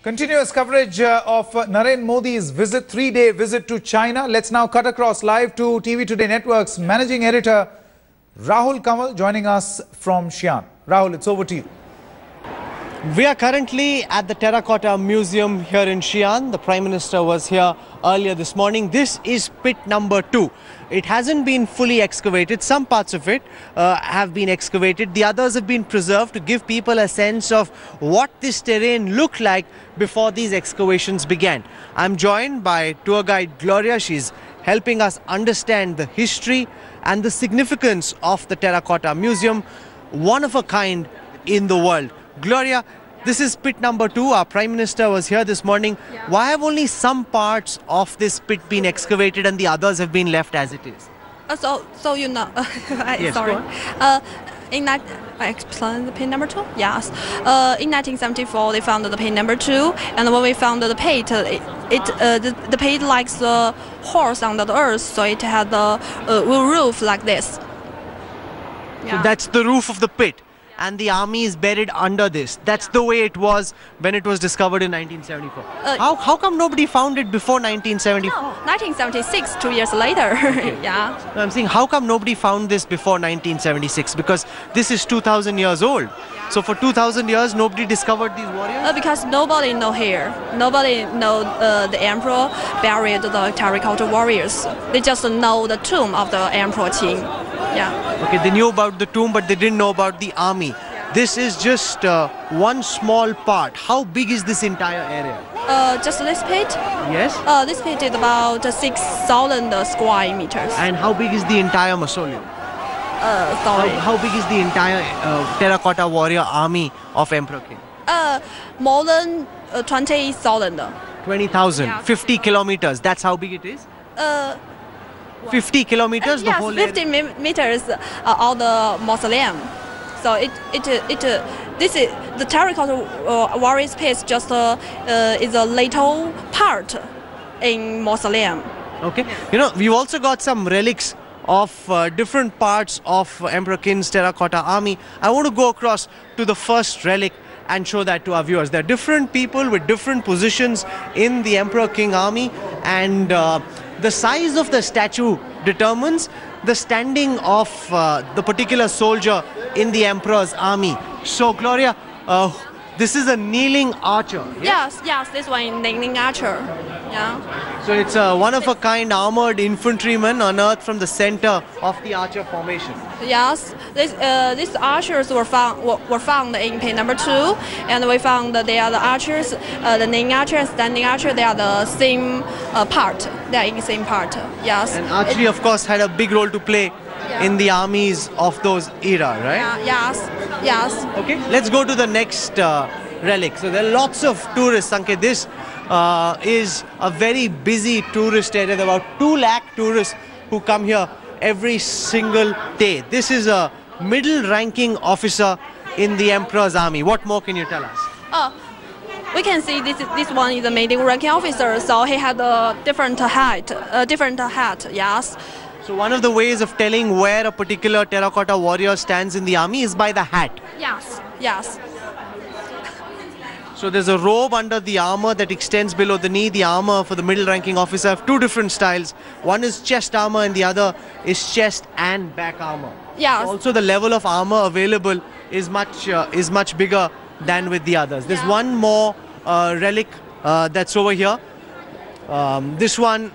Continuous coverage of Narendra Modi's three-day visit to China. Let's now cut across live to TV Today Network's managing editor Rahul Kamal joining us from Xi'an. Rahul, it's over to you. We are currently at the Terracota Museum here in Xi'an. The Prime Minister was here earlier this morning. This is pit number 2. It hasn't been fully excavated. Some parts of it have been excavated. The others have been preserved to give people a sense of what this terrain looked like before these excavations began. I'm joined by tour guide Gloria. She's helping us understand the history and the significance of the Terracota Museum, one of a kind in the world. Gloria, this is pit number 2. Our Prime Minister was here this morning. Yeah. Why have only some parts of this pit been excavated and the others have been left as it is? So you know, Yes, sorry. go on. In that, I explained the pit number 2. Yes. In 1974, they found the pit number 2, and when we found the pit, the pit likes the horse under the earth, so it had the roof like this. So that's the roof of the pit. And the army is buried under this. That's the way it was when it was discovered in 1974. How come nobody found it before 1974? No, 1976, 2 years later. Okay. Yeah. I'm saying, how come nobody found this before 1976? Because this is 2,000 years old. So for 2,000 years, nobody discovered these warriors? Because nobody know here. Nobody know the emperor buried the Terracota warriors. They just know the tomb of the Emperor Qing. Yeah. Okay, they knew about the tomb, but they didn't know about the army. Yeah. This is just one small part. How big is this entire area? Just this pit? Yes. This pit is about 6,000 square meters. And how big is the entire mausoleum? Sorry. How big is the entire Terracota warrior army of Emperor Qing? More than 20,000. 20,000. Yeah. 50 kilometers. That's how big it is? 50 kilometers, the yes, whole 50 area? meters of the mausoleum. So this is the Terracota warriors pit. Just is a little part in mausoleum. Okay. You know, we've also got some relics of different parts of Emperor Qing's Terracota army. I want to go across to the first relic and show that to our viewers. There are different people with different positions in the Emperor Qing army, and the size of the statue determines the standing of the particular soldier in the emperor's army. So, Gloria, this is a kneeling archer. Yes, this one is kneeling archer. Yeah. So it's a one-of-a-kind armored infantryman unearthed from the center of the archer formation. Yes, these archers were found in pit number 2, and we found that they are the archers, the kneeling archer and standing archer. They are the same part. They are in the same part. Yes. And archery, of course, had a big role to play in the armies of those era, right? Yes. Okay, let's go to the next relic. So there are lots of tourists, Sanket. This is a very busy tourist area. There are about 2 lakh tourists who come here every single day. This is a middle-ranking officer in the Emperor's army. What more can you tell us? We can see this one is a middle-ranking officer, so he had a different hat. Yes. So one of the ways of telling where a particular Terracota warrior stands in the army is by the hat. Yes. So there's a robe under the armor that extends below the knee. The armor for the middle-ranking officer have 2 different styles. One is chest armor and the other is chest and back armor. Yes. Also, the level of armor available is much bigger than with the others. There's one more relic that's over here. This one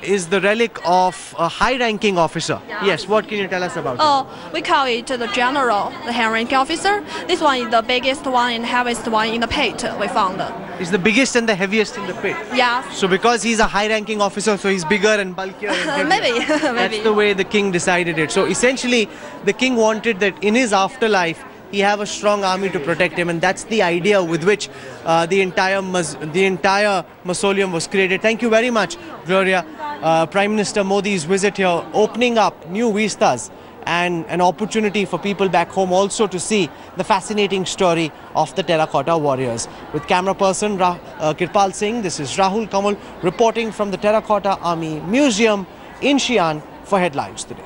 is the relic of a high-ranking officer. Yes, what can you tell us about it? We call it the general, the high-ranking officer. This one is the biggest one and heaviest one in the pit we found. He's the biggest and the heaviest in the pit. Yeah. So because he's a high-ranking officer, so he's bigger and bulkier and heavier. Maybe. That's the way the king decided it. So essentially, the king wanted that in his afterlife, he have a strong army to protect him, and that's the idea with which the entire mausoleum was created. Thank you very much, Gloria. Prime Minister Modi's visit here opening up new vistas and an opportunity for people back home also to see the fascinating story of the Terracota warriors. With camera person Kirpal Singh, this is Rahul Kamal reporting from the Terracota Army Museum in Xi'an for Headlines Today.